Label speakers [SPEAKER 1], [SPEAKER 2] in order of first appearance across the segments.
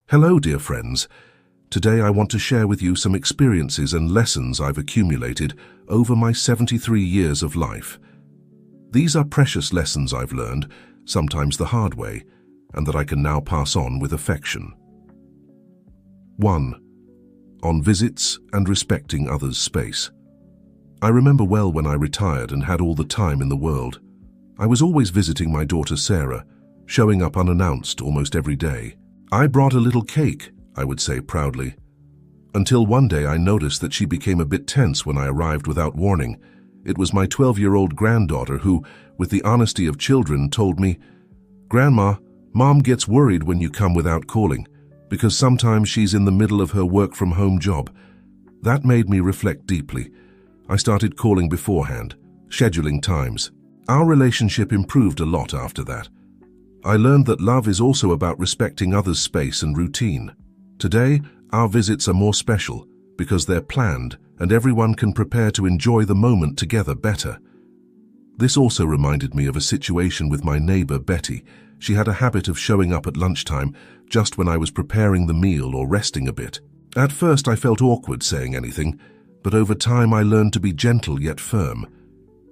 [SPEAKER 1] Hello, dear friends. Today I want to share with you some experiences and lessons I've accumulated over my 73 years of life. These are precious lessons I've learned, sometimes the hard way, and that I can now pass on with affection. 1. On visits and respecting others' space. I remember well when I retired and had all the time in the world. I was always visiting my daughter Sarah, showing up unannounced almost every day. I brought a little cake, I would say proudly, until one day I noticed that she became a bit tense when I arrived without warning. It was my 12-year-old granddaughter who, with the honesty of children, told me, "Grandma, Mom gets worried when you come without calling, because sometimes she's in the middle of her work-from-home job." That made me reflect deeply. I started calling beforehand, scheduling times. Our relationship improved a lot after that. I learned that love is also about respecting others' space and routine. Today, our visits are more special because they're planned and everyone can prepare to enjoy the moment together better. This also reminded me of a situation with my neighbor Betty. She had a habit of showing up at lunchtime just when I was preparing the meal or resting a bit. At first, I felt awkward saying anything, but over time I learned to be gentle yet firm.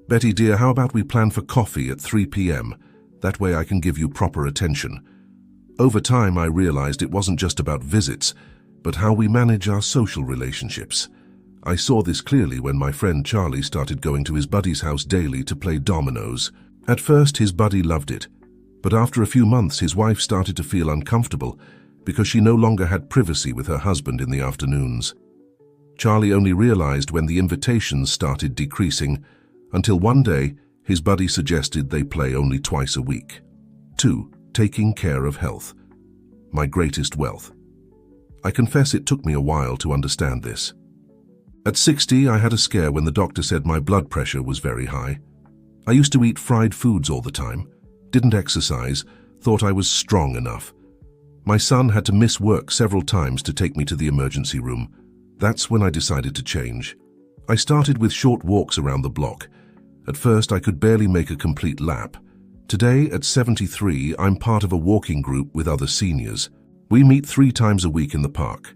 [SPEAKER 1] "Betty dear, how about we plan for coffee at 3 p.m.? That way I can give you proper attention." Over time, I realized it wasn't just about visits, but how we manage our social relationships. I saw this clearly when my friend Charlie started going to his buddy's house daily to play dominoes. At first, his buddy loved it, but after a few months, his wife started to feel uncomfortable because she no longer had privacy with her husband in the afternoons. Charlie only realized when the invitations started decreasing, until one day, his buddy suggested they play only twice a week. 2. Taking care of health. My greatest wealth. I confess it took me a while to understand this. At 60, I had a scare when the doctor said my blood pressure was very high. I used to eat fried foods all the time, didn't exercise, thought I was strong enough. My son had to miss work several times to take me to the emergency room. That's when I decided to change. I started with short walks around the block. At first, I could barely make a complete lap. Today, at 73, I'm part of a walking group with other seniors. We meet 3 times a week in the park.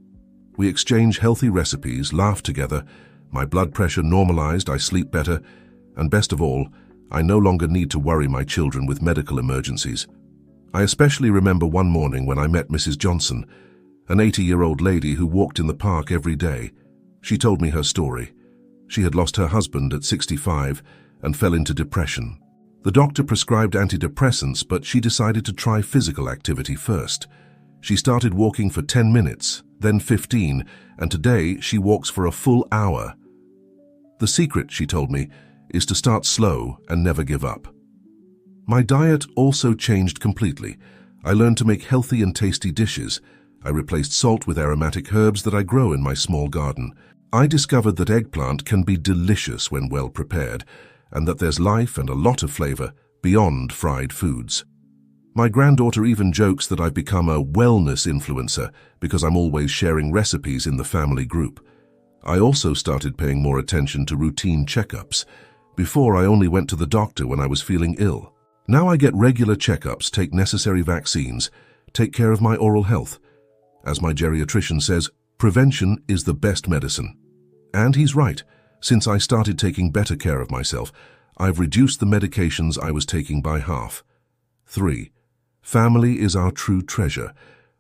[SPEAKER 1] We exchange healthy recipes, laugh together, my blood pressure normalized, I sleep better, and best of all, I no longer need to worry my children with medical emergencies. I especially remember one morning when I met Mrs. Johnson, an 80-year-old lady who walked in the park every day. She told me her story. She had lost her husband at 65 and fell into depression. The doctor prescribed antidepressants, but she decided to try physical activity first. She started walking for 10 minutes, then 15, and today she walks for a full hour. The secret, she told me, is to start slow and never give up. My diet also changed completely. I learned to make healthy and tasty dishes. I replaced salt with aromatic herbs that I grow in my small garden. I discovered that eggplant can be delicious when well prepared, and that there's life and a lot of flavor beyond fried foods. My granddaughter even jokes that I've become a wellness influencer because I'm always sharing recipes in the family group. I also started paying more attention to routine checkups. Before, I only went to the doctor when I was feeling ill. Now I get regular checkups, take necessary vaccines, take care of my oral health. As my geriatrician says, prevention is the best medicine. And he's right. Since I started taking better care of myself, I've reduced the medications I was taking by half. 3. Family is our true treasure.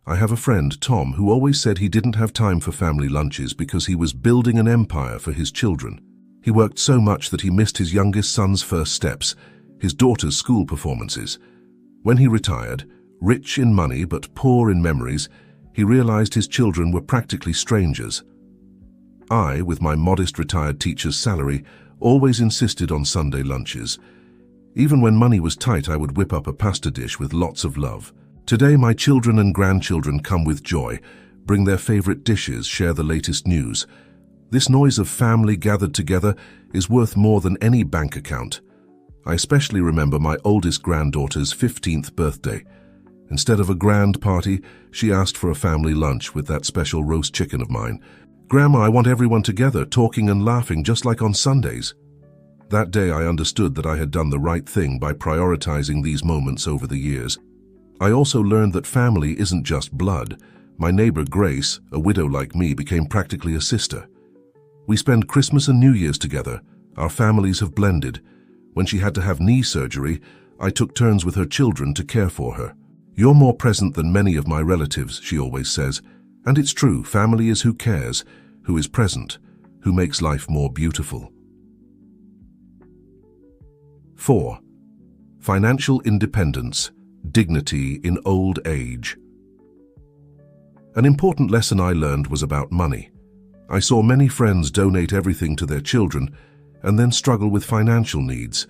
[SPEAKER 1] I have a friend, Tom, who always said he didn't have time for family lunches because he was building an empire for his children. He worked so much that he missed his youngest son's first steps, his daughter's school performances. When he retired, rich in money but poor in memories, he realized his children were practically strangers. I, with my modest retired teacher's salary, always insisted on Sunday lunches. Even when money was tight, I would whip up a pasta dish with lots of love. Today, my children and grandchildren come with joy, bring their favorite dishes, share the latest news. This noise of family gathered together is worth more than any bank account. I especially remember my oldest granddaughter's 15th birthday. Instead of a grand party, she asked for a family lunch with that special roast chicken of mine. "Grandma, I want everyone together, talking and laughing just like on Sundays." That day I understood that I had done the right thing by prioritizing these moments over the years. I also learned that family isn't just blood, My neighbor Grace, a widow like me, became practically a sister. We spend Christmas and New Year's together. Our families have blended. When she had to have knee surgery, I took turns with her children to care for her. You're more present than many of my relatives, she always says. And it's true, family is who cares, who is present, who makes life more beautiful. 4. Financial independence, dignity in old age. An important lesson I learned was about money. I saw many friends donate everything to their children and then struggle with financial needs.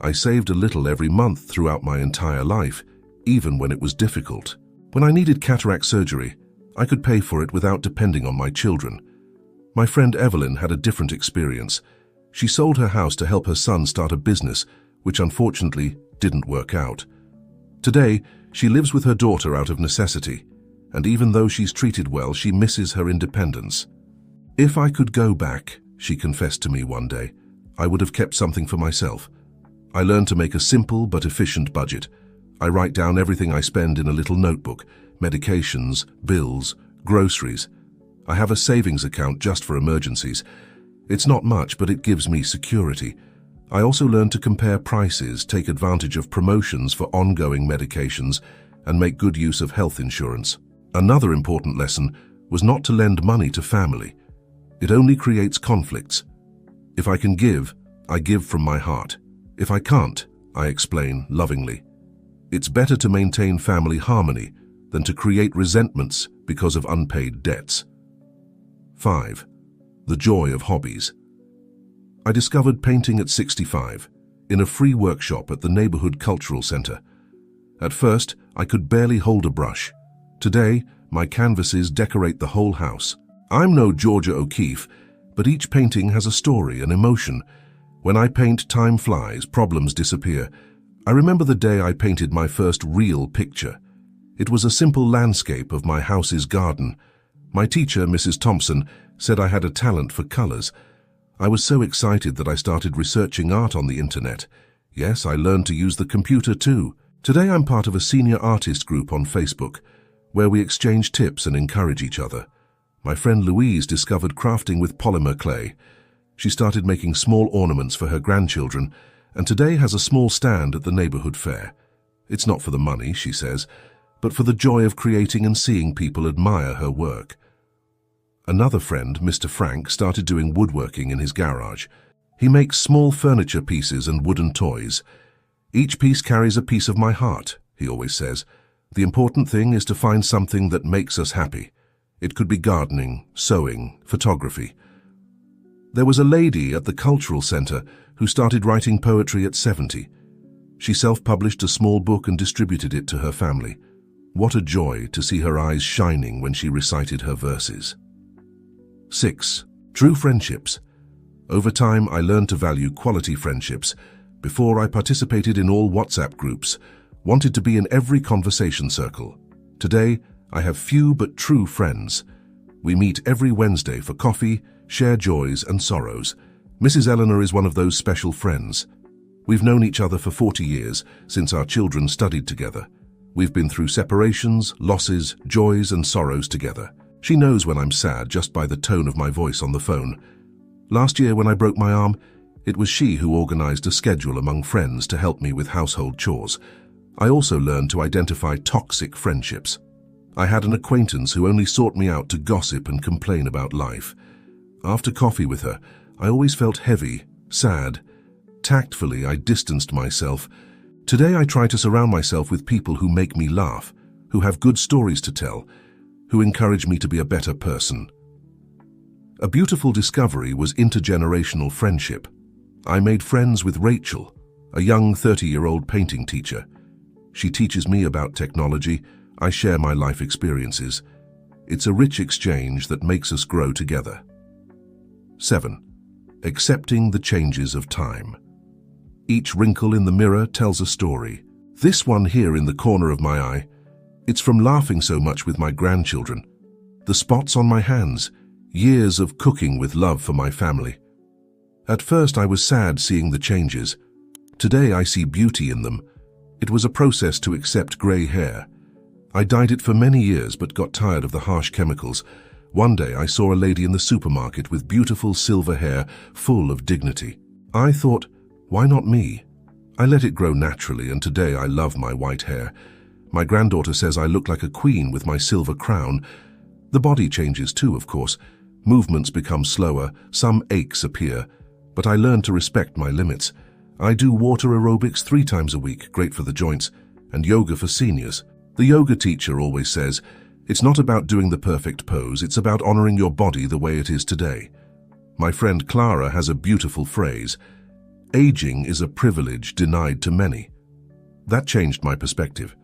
[SPEAKER 1] I saved a little every month throughout my entire life, even when it was difficult. When I needed cataract surgery, I could pay for it without depending on my children. My friend Evelyn had a different experience. She sold her house to help her son start a business, which unfortunately didn't work out. Today, she lives with her daughter out of necessity, and even though she's treated well, she misses her independence. If I could go back, she confessed to me one day, I would have kept something for myself. I learned to make a simple but efficient budget. I write down everything I spend in a little notebook: medications, bills, groceries. I have a savings account just for emergencies. It's not much, but it gives me security. I also learned to compare prices, take advantage of promotions for ongoing medications, and make good use of health insurance. Another important lesson was not to lend money to family. It only creates conflicts. If I can give, I give from my heart. If I can't, I explain lovingly. It's better to maintain family harmony than to create resentments because of unpaid debts. 5. The joy of hobbies. I discovered painting at 65, in a free workshop at the neighborhood cultural center. At first, I could barely hold a brush. Today, my canvases decorate the whole house. I'm no Georgia O'Keeffe, but each painting has a story, an emotion. When I paint, time flies, problems disappear. I remember the day I painted my first real picture. It was a simple landscape of my house's garden. My teacher, Mrs. Thompson, said I had a talent for colors. I was so excited that I started researching art on the internet. Yes, I learned to use the computer too. Today I'm part of a senior artist group on Facebook, where we exchange tips and encourage each other. My friend Louise discovered crafting with polymer clay. She started making small ornaments for her grandchildren, and today has a small stand at the neighborhood fair. It's not for the money, she says, but for the joy of creating and seeing people admire her work. Another friend, Mr. Frank, started doing woodworking in his garage. He makes small furniture pieces and wooden toys. Each piece carries a piece of my heart, he always says. The important thing is to find something that makes us happy. It could be gardening, sewing, photography. There was a lady at the cultural center who started writing poetry at 70. She self-published a small book and distributed it to her family. What a joy to see her eyes shining when she recited her verses. 6. True friendships. Over time, I learned to value quality friendships. Before, I participated in all WhatsApp groups, wanted to be in every conversation circle. Today, I have few but true friends. We meet every Wednesday for coffee, share joys and sorrows. Mrs. Eleanor is one of those special friends. We've known each other for 40 years, since our children studied together. We've been through separations, losses, joys and sorrows together. She knows when I'm sad just by the tone of my voice on the phone. Last year when I broke my arm, it was she who organized a schedule among friends to help me with household chores. I also learned to identify toxic friendships. I had an acquaintance who only sought me out to gossip and complain about life. After coffee with her, I always felt heavy, sad. Tactfully, I distanced myself. Today I try to surround myself with people who make me laugh, who have good stories to tell, who encourage me to be a better person. A beautiful discovery was intergenerational friendship. I made friends with Rachel, a young 30-year-old painting teacher. She teaches me about technology. I share my life experiences. It's a rich exchange that makes us grow together. 7. Accepting the changes of time. Each wrinkle in the mirror tells a story. This one here in the corner of my eye, it's from laughing so much with my grandchildren. The spots on my hands, years of cooking with love for my family. At first I was sad seeing the changes. Today I see beauty in them. It was a process to accept grey hair. I dyed it for many years but got tired of the harsh chemicals. One day I saw a lady in the supermarket with beautiful silver hair full of dignity. I thought, why not me? I let it grow naturally, and today I love my white hair. My granddaughter says I look like a queen with my silver crown. The body changes too, of course. Movements become slower, some aches appear, but I learn to respect my limits. I do water aerobics 3 times a week, great for the joints, and yoga for seniors. The yoga teacher always says, it's not about doing the perfect pose, it's about honoring your body the way it is today. My friend Clara has a beautiful phrase, aging is a privilege denied to many. That changed my perspective.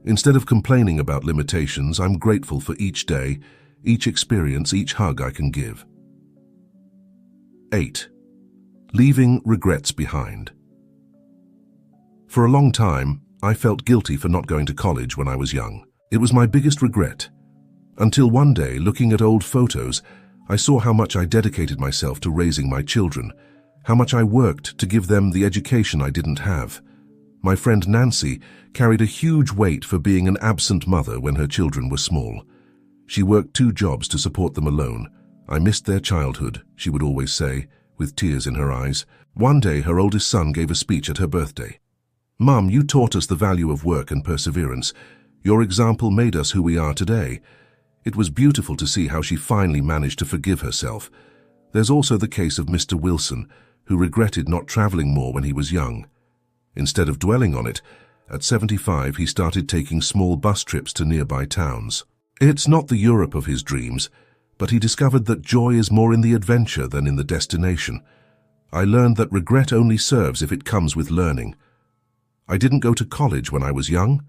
[SPEAKER 1] Instead of complaining about limitations, I'm grateful for each day, each experience, each hug I can give. 8. Leaving regrets behind. For a long time, I felt guilty for not going to college when I was young. It was my biggest regret. Until one day, looking at old photos, I saw how much I dedicated myself to raising my children, how much I worked to give them the education I didn't have. My friend Nancy carried a huge weight for being an absent mother when her children were small. She worked 2 jobs to support them alone. I missed their childhood, she would always say, with tears in her eyes. One day, her oldest son gave a speech at her birthday. "Mum, you taught us the value of work and perseverance. Your example made us who we are today." It was beautiful to see how she finally managed to forgive herself. There's also the case of Mr. Wilson, who regretted not traveling more when he was young. Instead of dwelling on it, at 75 he started taking small bus trips to nearby towns. It's not the Europe of his dreams, but he discovered that joy is more in the adventure than in the destination. I learned that regret only serves if it comes with learning. I didn't go to college when I was young.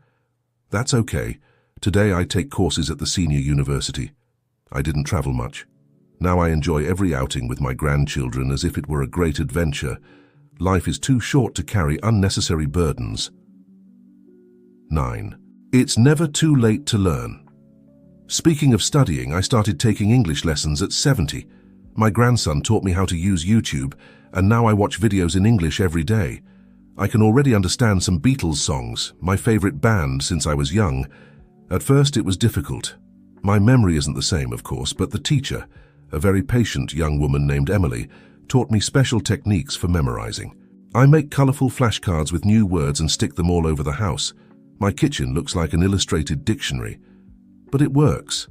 [SPEAKER 1] That's okay. Today I take courses at the senior university. I didn't travel much. Now I enjoy every outing with my grandchildren as if it were a great adventure. Life is too short to carry unnecessary burdens. 9. It's never too late to learn. Speaking of studying, I started taking English lessons at 70. My grandson taught me how to use YouTube, and now I watch videos in English every day. I can already understand some Beatles songs, my favorite band since I was young. At first it was difficult. My memory isn't the same, of course, but the teacher, a very patient young woman named Emily, taught me special techniques for memorizing. I make colorful flashcards with new words and stick them all over the house. My kitchen looks like an illustrated dictionary. But it works.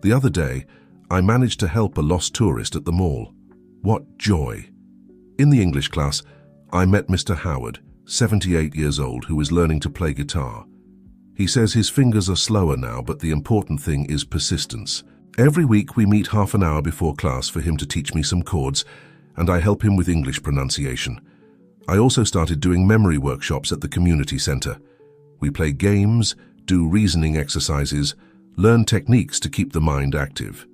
[SPEAKER 1] The other day, I managed to help a lost tourist at the mall. What joy! In the English class, I met Mr. Howard, 78 years old, who is learning to play guitar. He says his fingers are slower now, but the important thing is persistence. Every week we meet half an hour before class for him to teach me some chords, and I help him with English pronunciation. I also started doing memory workshops at the community center. We play games, do reasoning exercises, learn techniques to keep the mind active.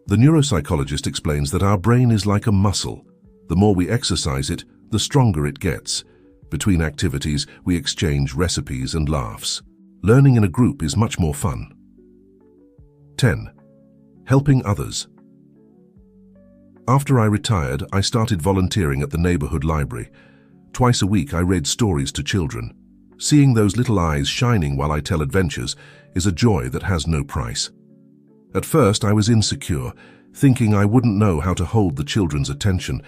[SPEAKER 1] The neuropsychologist explains that our brain is like a muscle. The more we exercise it, the stronger it gets. Between activities, we exchange recipes and laughs. Learning in a group is much more fun. 10. Helping others. After I retired, I started volunteering at the neighborhood library. Twice a week I read stories to children. Seeing those little eyes shining while I tell adventures is a joy that has no price. At first I was insecure, thinking I wouldn't know how to hold the children's attention,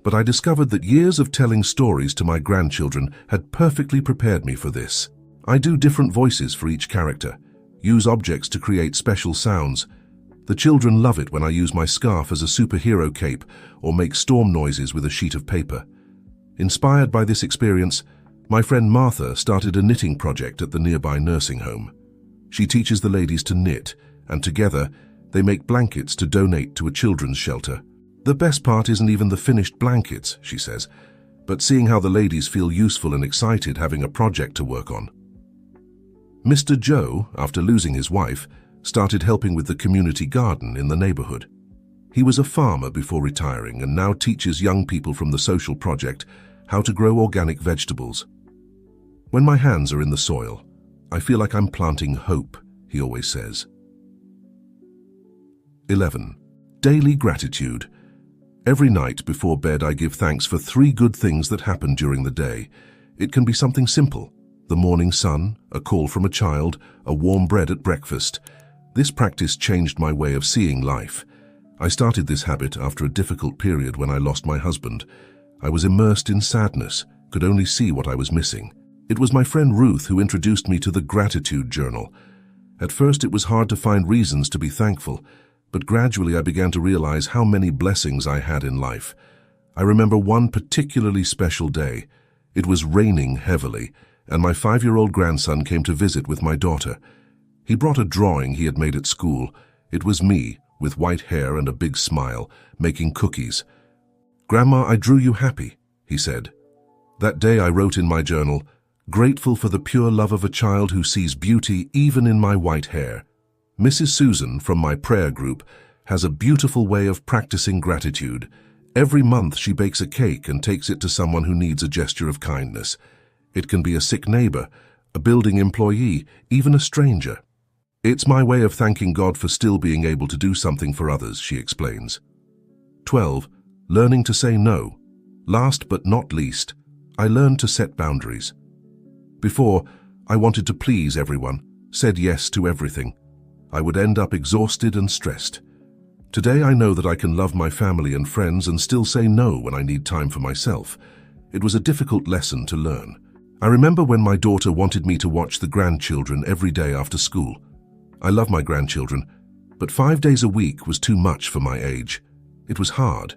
[SPEAKER 1] but I discovered that years of telling stories to my grandchildren had perfectly prepared me for this. I do different voices for each character, use objects to create special sounds. The children love it when I use my scarf as a superhero cape or make storm noises with a sheet of paper. Inspired by this experience, my friend Martha started a knitting project at the nearby nursing home. She teaches the ladies to knit, and together they make blankets to donate to a children's shelter. The best part isn't even the finished blankets, she says, but seeing how the ladies feel useful and excited having a project to work on. Mr. Joe, after losing his wife, started helping with the community garden in the neighborhood. He was a farmer before retiring and now teaches young people from the social project how to grow organic vegetables. When my hands are in the soil, I feel like I'm planting hope, he always says. 11. Daily gratitude. Every night before bed I give thanks for 3 good things that happened during the day. It can be something simple. the morning sun, a call from a child, a warm bread at breakfast. This practice changed my way of seeing life. I started this habit after a difficult period when I lost my husband. I was immersed in sadness, could only see what I was missing. It was my friend Ruth who introduced me to the gratitude journal. At first it was hard to find reasons to be thankful, but gradually I began to realize how many blessings I had in life. I remember one particularly special day. It was raining heavily, and my 5-year-old grandson came to visit with my daughter. He brought a drawing he had made at school. It was me, with white hair and a big smile, making cookies. "Grandma, I drew you happy," he said. That day I wrote in my journal, "Grateful for the pure love of a child who sees beauty even in my white hair." Mrs. Susan, from my prayer group, has a beautiful way of practicing gratitude. Every month she bakes a cake and takes it to someone who needs a gesture of kindness. It can be a sick neighbor, a building employee, even a stranger. "It's my way of thanking God for still being able to do something for others," she explains. 12. Learning to say no. Last but not least, I learned to set boundaries. Before, I wanted to please everyone, said yes to everything. I would end up exhausted and stressed. Today I know that I can love my family and friends and still say no when I need time for myself. It was a difficult lesson to learn. I remember when my daughter wanted me to watch the grandchildren every day after school. I love my grandchildren, but 5 days a week was too much for my age. It was hard,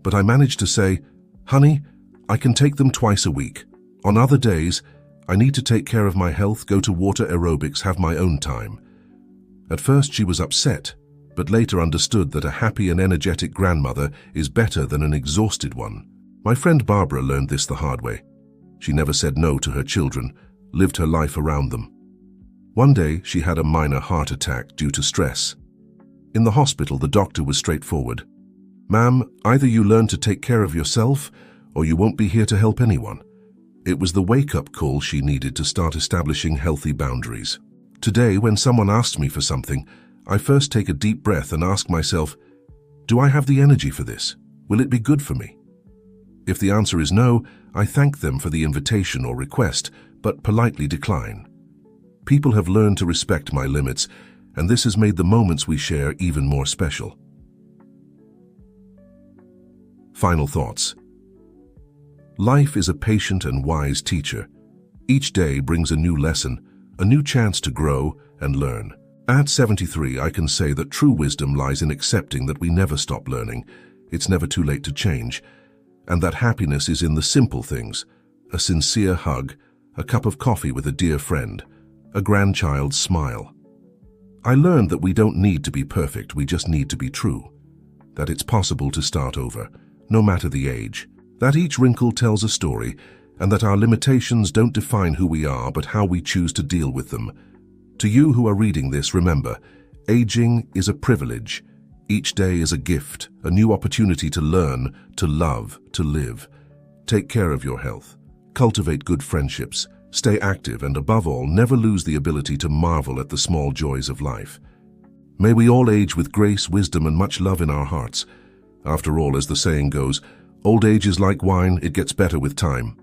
[SPEAKER 1] but I managed to say, "Honey, I can take them twice a week. On other days, I need to take care of my health, go to water aerobics, have my own time." At first she was upset, but later understood that a happy and energetic grandmother is better than an exhausted one. My friend Barbara learned this the hard way. She never said no to her children, lived her life around them. One day, she had a minor heart attack due to stress. In the hospital, the doctor was straightforward. "Ma'am, either you learn to take care of yourself, or you won't be here to help anyone." It was the wake-up call she needed to start establishing healthy boundaries. Today, when someone asks me for something, I first take a deep breath and ask myself, do I have the energy for this? Will it be good for me? If the answer is no, I thank them for the invitation or request, but politely decline. People have learned to respect my limits, and this has made the moments we share even more special. Final thoughts. Life is a patient and wise teacher. Each day brings a new lesson, a new chance to grow and learn. At 73, I can say that true wisdom lies in accepting that we never stop learning. It's never too late to change. And that happiness is in the simple things: a sincere hug, a cup of coffee with a dear friend, a grandchild's smile. I learned that we don't need to be perfect, we just need to be true. That it's possible to start over, no matter the age. That each wrinkle tells a story, and that our limitations don't define who we are, but how we choose to deal with them. To you who are reading this, remember, aging is a privilege. Each day is a gift, a new opportunity to learn, to love, to live. Take care of your health. Cultivate good friendships. Stay active and, above all, never lose the ability to marvel at the small joys of life. May we all age with grace, wisdom, and much love in our hearts. After all, as the saying goes, old age is like wine, it gets better with time.